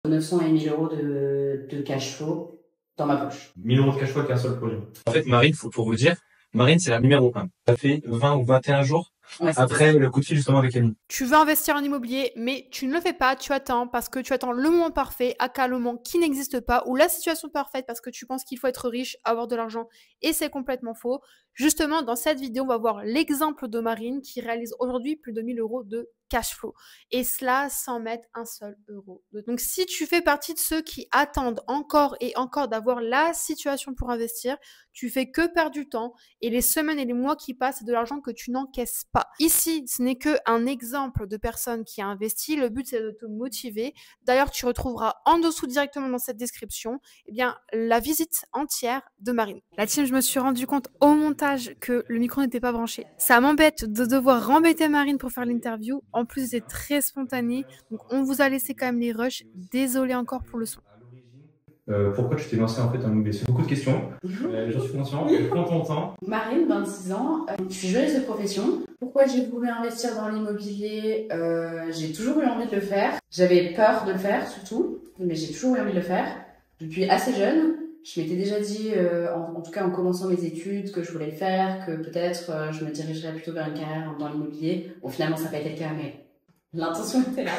900 et 1000 euros de cash flow dans ma poche. 1000 euros de cash flow qu'un seul projet. En fait, Marine, pour vous dire, Marine, c'est la numéro 1. Ça fait 20 ou 21 jours après le coup de fil justement avec Camille. Tu veux investir en immobilier, mais tu ne le fais pas, tu attends parce que tu attends le moment parfait, aka le moment qui n'existe pas, ou la situation parfaite parce que tu penses qu'il faut être riche, avoir de l'argent, et c'est complètement faux. Justement, dans cette vidéo, on va voir l'exemple de Marine qui réalise aujourd'hui plus de 1000 euros de cash flow. Et cela sans mettre un seul euro. Donc si tu fais partie de ceux qui attendent encore et encore d'avoir la situation pour investir, tu fais que perdre du temps et les semaines et les mois qui passent, c'est de l'argent que tu n'encaisses pas. Ici, ce n'est qu'un exemple de personne qui a investi. Le but, c'est de te motiver. D'ailleurs, tu retrouveras en dessous directement dans cette description la visite entière de Marine. La team, je me suis rendu compte au montage que le micro n'était pas branché. Ça m'embête de devoir rembêter Marine pour faire l'interview. En plus, c'est très spontané. Donc, on vous a laissé quand même les rushs. Désolé encore pour le son. Pourquoi tu t'es lancé en fait en immobilier? C'est beaucoup de questions, j'en suis conscient, prends ton temps. Marine, 26 ans, je suis juriste de profession. Pourquoi j'ai voulu investir dans l'immobilier? J'ai toujours eu envie de le faire. J'avais peur de le faire surtout, mais j'ai toujours eu envie de le faire. Depuis assez jeune, je m'étais déjà dit, en tout cas en commençant mes études, que je voulais le faire, que peut-être je me dirigerais plutôt vers une carrière dans l'immobilier. Bon, finalement, ça n'a pas été le cas, mais l'intention était là.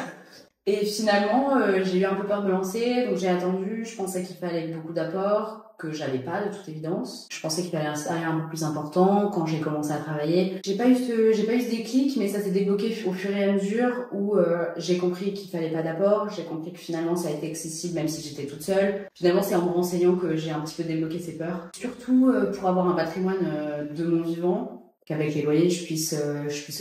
Et finalement, j'ai eu un peu peur de me lancer, donc j'ai attendu. Je pensais qu'il fallait beaucoup d'apports, que j'avais pas de toute évidence. Je pensais qu'il fallait un salaire un peu plus important quand j'ai commencé à travailler. J'ai pas eu ce déclic, mais ça s'est débloqué au fur et à mesure où j'ai compris qu'il fallait pas d'apport. J'ai compris que finalement ça a été accessible même si j'étais toute seule. Finalement, c'est en me renseignant que j'ai un petit peu débloqué ces peurs. Surtout pour avoir un patrimoine de mon vivant, qu'avec les loyers je puisse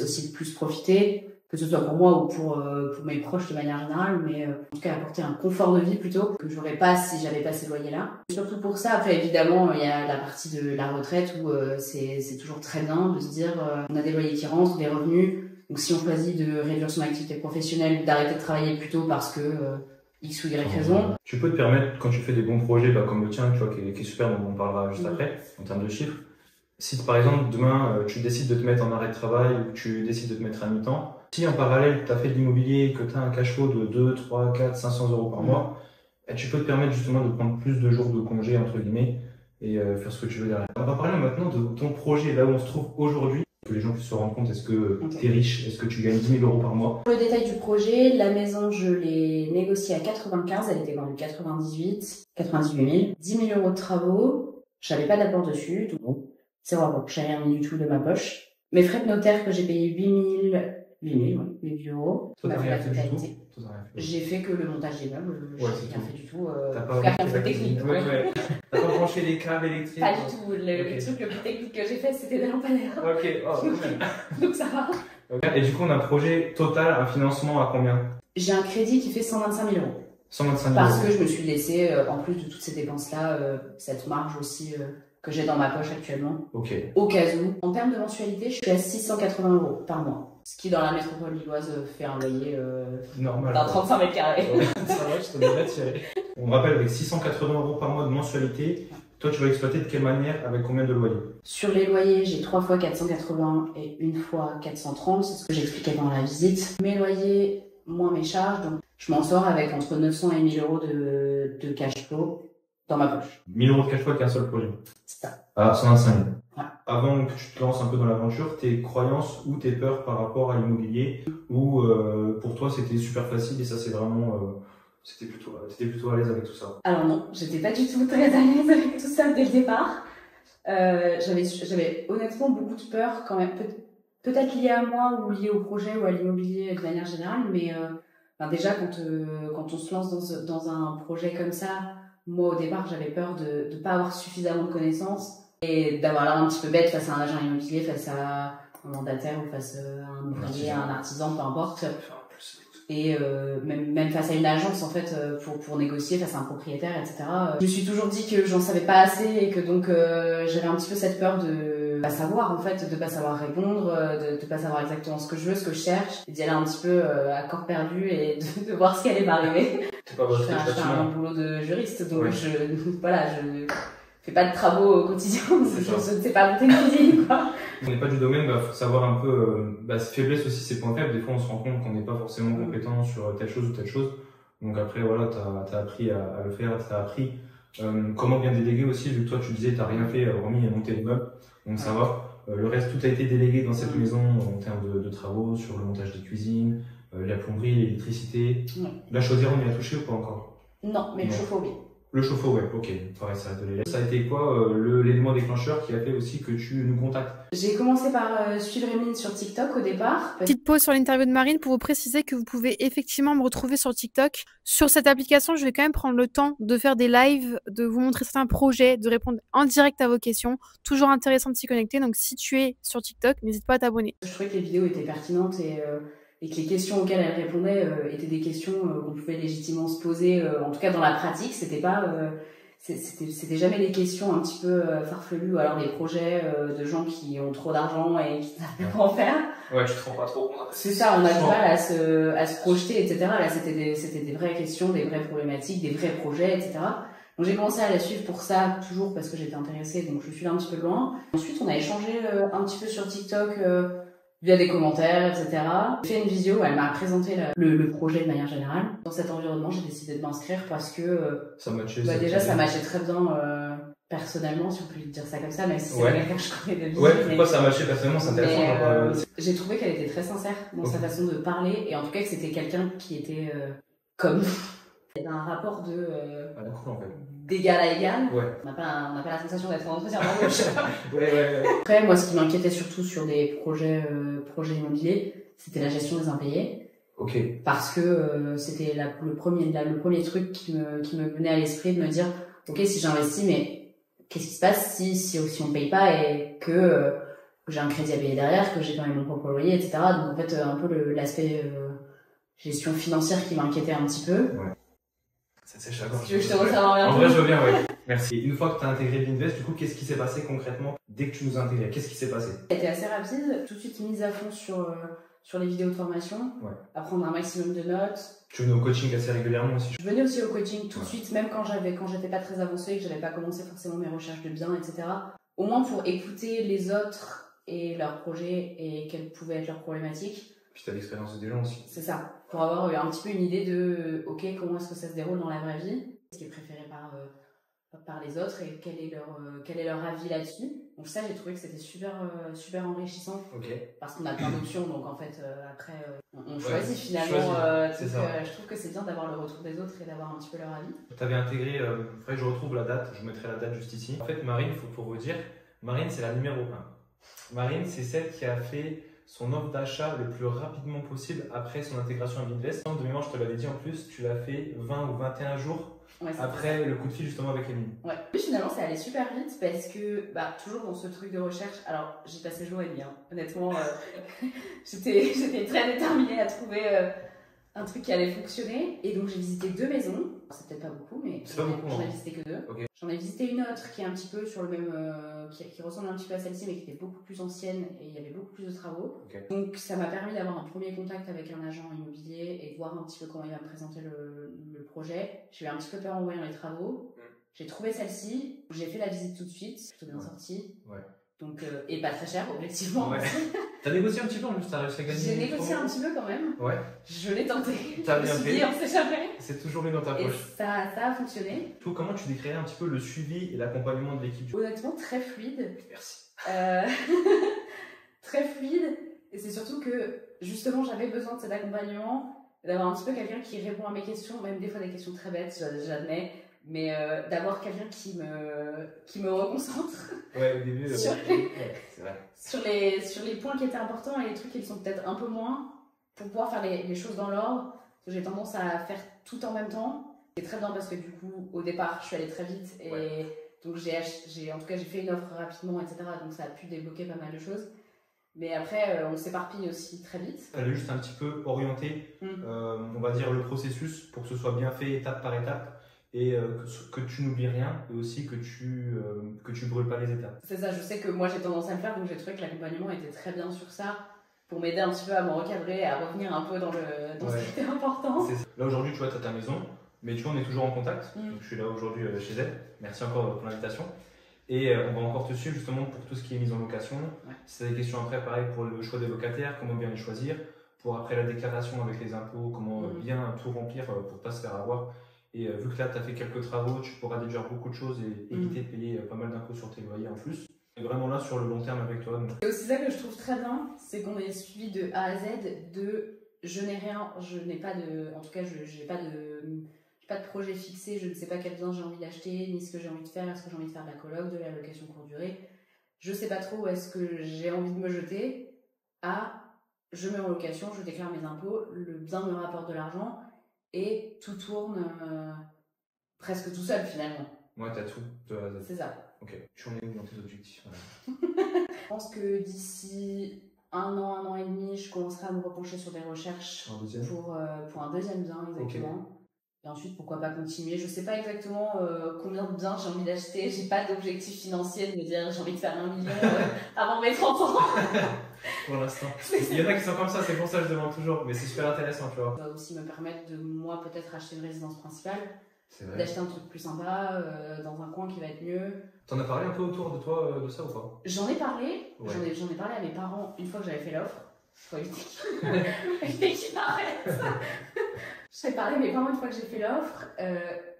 aussi plus profiter. Que ce soit pour moi ou pour mes proches de manière générale, mais en tout cas apporter un confort de vie plutôt que j'aurais pas si j'avais pas ces loyers-là. Surtout pour ça, après évidemment il y a la partie de la retraite où c'est toujours très bien de se dire on a des loyers qui rentrent, des revenus, donc si on choisit de réduire son activité professionnelle, d'arrêter de travailler plus tôt parce que X ou Y raison. Tu peux te permettre, quand tu fais des bons projets comme le tien, tu vois, qui est super, dont on parlera juste après, en termes de chiffres, si par exemple demain tu décides de te mettre en arrêt de travail ou que tu décides de te mettre à mi-temps, si en parallèle tu as fait de l'immobilier, que tu as un cash flow de 2, 3, 4, 500 euros par mois, tu peux te permettre justement de prendre plus de jours de congé entre guillemets et faire ce que tu veux derrière. On va parler maintenant de ton projet, là où on se trouve aujourd'hui, que les gens puissent se rendre compte, est-ce que tu es riche, est-ce que tu gagnes 10 000 euros par mois? Pour le détail du projet, la maison je l'ai négociée à 95, elle était vendue 98 000, 10 000 euros de travaux, je n'avais pas d'apport dessus, donc c'est vraiment, je n'avais rien du tout de ma poche. Mes frais de notaire que j'ai payé 8 000 euros. Toi, t'as rien fait du tout? J'ai fait que le montage des meubles, j'ai rien fait du tout. T'as pas rien fait technique. T'as pas branché les câbles électriques? Pas du tout. Le truc le plus technique que j'ai fait, c'était des lampadaires. Ok, oh, donc ça va. Okay. Et du coup, on a un projet total, un financement à combien? J'ai un crédit qui fait 125 000 euros. 125 000 Parce que je me suis laissé, en plus de toutes ces dépenses-là, cette marge aussi que j'ai dans ma poche actuellement. Ok. Au cas où. En termes de mensualité, je suis à 680 euros par mois. Ce qui, dans la métropole lilloise, fait un loyer normal d'un 35 mètres carrés. Ouais, ça va, je te devrais tirer. On rappelle, avec 680 euros par mois de mensualité, toi, tu vas exploiter de quelle manière, avec combien de loyers? Sur les loyers, j'ai 3 fois 480 et 1 fois 430, c'est ce que j'expliquais pendant la visite. Mes loyers, moins mes charges, donc je m'en sors avec entre 900 et 1000 euros de cash flow dans ma poche. 1000 euros de cash flow qu'un seul projet? C'est ça. Ah, 125 000. Ouais. Avant que tu te lances un peu dans l'aventure, tes croyances ou tes peurs par rapport à l'immobilier, ou pour toi c'était super facile et ça c'est vraiment... t'étais plutôt à l'aise avec tout ça? Alors non, j'étais pas du tout très à l'aise avec tout ça dès le départ. J'avais honnêtement beaucoup de peur quand même, peut-être lié à moi ou lié au projet ou à l'immobilier de manière générale, mais déjà quand on se lance dans un projet comme ça, moi au départ j'avais peur de ne pas avoir suffisamment de connaissances et d'avoir l'air un petit peu bête face à un agent immobilier, face à un mandataire ou face à un ouvrier, à un artisan, peu importe. Et même face à une agence en fait pour négocier face à un propriétaire, etc. Je me suis toujours dit que j'en savais pas assez et que donc j'avais un petit peu cette peur de pas savoir en fait, de pas savoir répondre, de pas savoir exactement ce que je veux, ce que je cherche, et d'y aller un petit peu à corps perdu et de voir ce qui allait m'arriver. Je fais un boulot de juriste, donc je fais pas de travaux au quotidien, je ne sais pas monter une cuisine, quoi. On n'est pas du domaine, faut savoir un peu ses faiblesses aussi, ses points faibles. Des fois, on se rend compte qu'on n'est pas forcément compétent sur telle chose ou telle chose. Donc après, voilà, t'as appris à le faire, t'as appris comment bien déléguer aussi, vu que toi tu disais t'as rien fait, hormis monter les meubles, donc ça va. Le reste, tout a été délégué dans cette maison en termes de travaux, sur le montage des cuisines, la plomberie, l'électricité. La chaudière, on y a touché ou pas encore? Non, mais le chauffe-eau, oui. Le chauffe-eau, ouais, ok. Pareil, ça reste de l'élève. Ça a été quoi l'élément déclencheur qui a fait aussi que tu nous contactes? J'ai commencé par suivre Emeline sur TikTok au départ. Petite pause sur l'interview de Marine pour vous préciser que vous pouvez effectivement me retrouver sur TikTok. Sur cette application, je vais quand même prendre le temps de faire des lives, de vous montrer certains projets, de répondre en direct à vos questions. Toujours intéressant de s'y connecter. Donc si tu es sur TikTok, n'hésite pas à t'abonner. Je trouvais que les vidéos étaient pertinentes et que les questions auxquelles elle répondait étaient des questions qu'on pouvait légitimement se poser. En tout cas, dans la pratique, c'était pas... C'était jamais des questions un petit peu farfelues ou alors des projets de gens qui ont trop d'argent et qui savent pas en faire. Ouais, tu te rends pas trop compte. C'est ça, on a du mal à se projeter, etc. Là, c'était des vraies questions, des vraies problématiques, des vrais projets, etc. Donc j'ai commencé à la suivre pour ça, toujours parce que j'étais intéressée, donc je suis là un petit peu de loin. Ensuite, on a échangé un petit peu sur TikTok via des commentaires, etc. J'ai fait une vidéo, elle m'a présenté le projet de manière générale. Dans cet environnement, j'ai décidé de m'inscrire parce que ça matchait, déjà ça matchait très bien personnellement, si on peut dire ça comme ça, même si c'est quelqu'un que je connais de vie. Ouais, pourquoi ça matchait personnellement, c'est intéressant. J'ai trouvé qu'elle était très sincère dans sa façon de parler et en tout cas que c'était quelqu'un qui était comme il y a un rapport de d'égal à égal. Ouais. On n'a pas la sensation d'être en entretien d'embauche. Ouais. Après, moi, ce qui m'inquiétait surtout sur des projets immobiliers, c'était la gestion des impayés. Ok. Parce que c'était le premier truc qui me venait à l'esprit de me dire, ok, si j'investis, mais qu'est-ce qui se passe si on paye pas et que j'ai un crédit à payer derrière, que j'ai pas mon propre loyer, etc. Donc en fait, un peu l'aspect gestion financière qui m'inquiétait un petit peu. Ouais. Ça sèche la gorge. Je te resserre rien. En vrai, je veux bien, ouais. Merci. Une fois que tu as intégré Binvest, du coup, qu'est-ce qui s'est passé concrètement dès que tu nous as intégré? Qu'est-ce qui s'est passé? Ça a été assez rapide, tout de suite mise à fond sur les vidéos de formation, à prendre un maximum de notes. Tu venais au coaching assez régulièrement aussi? Je venais aussi au coaching tout de suite, même quand j'étais pas très avancée et que j'avais pas commencé forcément mes recherches de biens, etc. Au moins pour écouter les autres et leurs projets et quelles pouvaient être leurs problématiques. Puis t'as l'expérience des gens aussi. C'est ça, pour avoir un petit peu une idée de, ok, comment est-ce que ça se déroule dans la vraie vie, ce qui est préféré par les autres et quel est leur avis là-dessus. Donc ça, j'ai trouvé que c'était super enrichissant. Parce qu'on a plein d'options, donc en fait, après, on choisit finalement. Je trouve que c'est bien d'avoir le retour des autres et d'avoir un petit peu leur avis. Tu avais intégré, il faudrait que je retrouve la date, je vous mettrai la date juste ici. En fait, Marine, pour vous dire, Marine, c'est la numéro 1. Marine, c'est celle qui a fait son offre d'achat le plus rapidement possible après son intégration à Binvest. De mémoire, je te l'avais dit en plus, tu l'as fait 20 ou 21 jours après le coup de fil justement avec Emeline. Ouais. Puis finalement, ça allait super vite parce que, toujours dans ce truc de recherche, alors j'ai passé jour et demi, hein. Honnêtement, j'étais très déterminée à trouver un truc qui allait fonctionner. Et donc j'ai visité 2 maisons. C'est peut-être pas beaucoup, mais j'en ai visité que 2. J'en ai visité une autre qui est un petit peu sur le même, qui ressemble un petit peu à celle-ci, mais qui était beaucoup plus ancienne et il y avait beaucoup plus de travaux. Donc ça m'a permis d'avoir un premier contact avec un agent immobilier et de voir un petit peu comment il va me présenter le projet. J'ai eu un petit peu peur en voyant les travaux. J'ai trouvé celle-ci, j'ai fait la visite tout de suite, plutôt bien sortie. Donc, et pas très cher, objectivement. T'as négocié un petit peu en plus, t'as réussi à gagner? J'ai négocié un petit peu quand même. Je l'ai tenté. T'as bien fait. On sait jamais. C'est toujours mieux dans ta poche. Et ça a fonctionné. Toi, comment tu décrirais un petit peu le suivi et l'accompagnement de l'équipe? Honnêtement, très fluide. Merci. Très fluide. Et c'est surtout que, justement, j'avais besoin de cet accompagnement, d'avoir un petit peu quelqu'un qui répond à mes questions, même des fois des questions très bêtes, j'admets. Mais d'avoir quelqu'un qui me reconcentre au début, sur, c'est vrai. sur les points qui étaient importants et les trucs qui le sont peut-être un peu moins pour pouvoir faire les choses dans l'ordre. J'ai tendance à faire tout en même temps. C'est très bien parce que du coup, au départ, je suis allée très vite et donc en tout cas, j'ai fait une offre rapidement, etc. Donc ça a pu débloquer pas mal de choses. Mais après, on s'éparpille aussi très vite. Elle est juste un petit peu orientée, on va dire, le processus pour que ce soit bien fait étape par étape. Et que tu n'oublies rien et aussi que tu brûles pas les étapes. C'est ça, je sais que moi j'ai tendance à le faire, donc j'ai trouvé que l'accompagnement était très bien sur ça pour m'aider un petit peu à me recadrer, à revenir un peu dans ce qui était important. Là aujourd'hui, tu vois, tu as ta maison, mais tu vois, on est toujours en contact. Donc, je suis là aujourd'hui chez elle. Merci encore pour l'invitation. Et on va encore te suivre justement pour tout ce qui est mise en location. Si tu as des questions après, pareil pour le choix des locataires, comment bien les choisir, pour après la déclaration avec les impôts, comment bien tout remplir pour pas se faire avoir. Et vu que là, tu as fait quelques travaux, tu pourras déduire beaucoup de choses et éviter de payer pas mal d'impôts sur tes loyers en plus. Et vraiment là, sur le long terme avec toi. C'est aussi ça que je trouve très bien, c'est qu'on est suivi de A à Z de je n'ai rien, je n'ai pas de, en tout cas, je n'ai pas de projet fixé, je ne sais pas quel bien j'ai envie d'acheter, ni ce que j'ai envie de faire, est-ce que j'ai envie de faire de la coloc, de la location courte durée. Je sais pas trop où est-ce que j'ai envie de me jeter. Je mets en location, je déclare mes impôts, le bien me rapporte de l'argent et tout tourne presque tout seul finalement. Ouais, t'as tout de A à Z. C'est ça. Ok, tu en es où dans tes objectifs? Je pense que d'ici un an et demi, je commencerai à me repencher sur des recherches pour un deuxième bien, exactement. Okay. Et ensuite, pourquoi pas continuer. Je sais pas exactement combien de biens j'ai envie d'acheter. J'ai pas d'objectif financier de me dire j'ai envie de faire 1 million avant mes 30 ans. Pour l'instant. Il y en a qui sont comme ça, c'est pour ça que je demande toujours. Mais c'est super intéressant, tu vois. Ça va aussi me permettre de, moi, peut-être acheter une résidence principale. D'acheter un truc plus sympa, dans un coin qui va être mieux. T'en as parlé un peu autour de toi de ça ou pas? J'en ai parlé, ouais. j'en ai parlé à mes parents une fois que j'avais fait l'offre. Faut éviter qu'ils m'arrêtent. J'en ai parlé à mes parents une fois que j'ai fait l'offre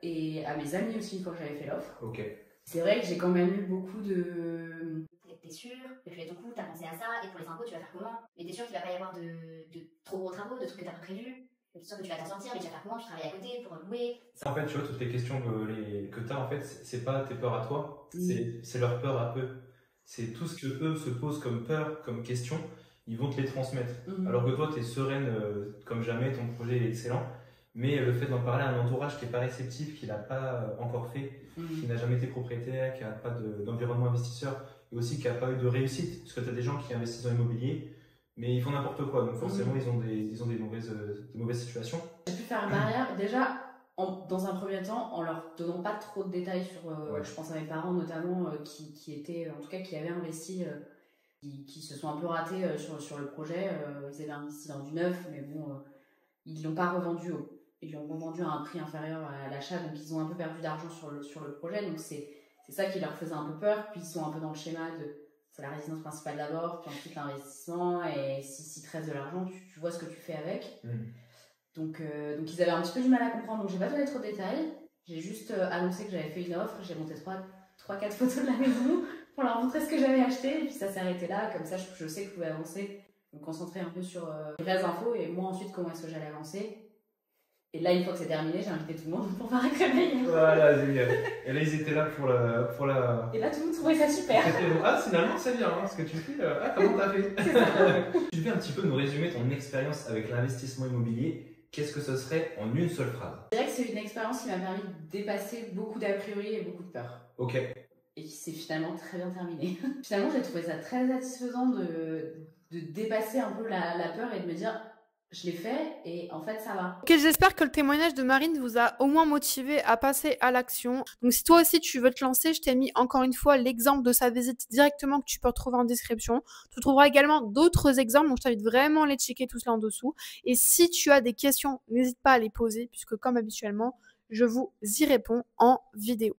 et à mes amis aussi une fois que j'avais fait l'offre. Ok. C'est vrai que j'ai quand même eu beaucoup de... T'es sûr, et puis ton coup, t'as pensé à ça, et pour les impôts, tu vas faire comment? Mais t'es sûr qu'il va pas y avoir de trop gros travaux, de trucs que t'as pas prévus? T'es sûr que tu vas t'en sortir, mais tu vas faire comment? Tu travailles à côté pour louer? En fait, tu vois, toutes les questions que t'as, en fait, c'est pas tes peurs à toi, c'est leur peur à eux. C'est tout ce que eux se posent comme peur, comme question, ils vont te les transmettre. Alors que toi, t'es sereine comme jamais, ton projet est excellent. Mais le fait d'en parler à un entourage qui n'est pas réceptif, qui l'a pas encore fait, qui n'a jamais été propriétaire, qui n'a pas d'environnement investisseur, et aussi qui n'a pas eu de réussite, parce que tu as des gens qui investissent dans l'immobilier, mais ils font n'importe quoi, donc forcément ils ont des mauvaises situations. J'ai pu faire une barrière, déjà, dans un premier temps, en leur donnant pas trop de détails sur, je pense à mes parents notamment, qui étaient, en tout cas, qui avaient investi, qui se sont un peu ratés sur le projet. Ils avaient investi dans du neuf, mais bon, ils l'ont pas revendu ils l'ont vendu à un prix inférieur à l'achat, donc ils ont un peu perdu d'argent sur le projet, donc c'est ça qui leur faisait un peu peur. Puis ils sont un peu dans le schéma de c'est la résidence principale d'abord, puis ensuite l'investissement, et si te reste de l'argent, tu vois ce que tu fais avec. Donc ils avaient un petit peu du mal à comprendre, donc j'ai pas donné trop de détails, j'ai juste annoncé que j'avais fait une offre, j'ai monté 3-4 photos de la maison pour leur montrer ce que j'avais acheté, et puis ça s'est arrêté là, comme ça je sais que je pouvais avancer, me concentrer un peu sur les vraies infos, et moi ensuite comment est-ce que j'allais avancer. Et là, une fois que c'est terminé, j'ai invité tout le monde pour faire un réveil. Voilà, génial. Et là, ils étaient là pour la... Et là, tout le monde trouvait ça super. Ah, finalement, c'est bien, hein, ce que tu fais. Ah, comment t'as fait? Tu peux un petit peu nous résumer ton expérience avec l'investissement immobilier. Qu'est-ce que ce serait en une seule phrase? Je dirais que c'est une expérience qui m'a permis de dépasser beaucoup d'a priori et beaucoup de peur. Ok. Et qui s'est finalement très bien terminé. Finalement, j'ai trouvé ça très satisfaisant de dépasser un peu la peur et de me dire... Je l'ai fait et en fait ça va. Ok, j'espère que le témoignage de Marine vous a au moins motivé à passer à l'action. Donc si toi aussi tu veux te lancer, je t'ai mis encore une fois l'exemple de sa visite directement que tu peux retrouver en description. Tu trouveras également d'autres exemples, donc je t'invite vraiment à les checker tous là en dessous. Et si tu as des questions, n'hésite pas à les poser puisque comme habituellement, je vous y réponds en vidéo.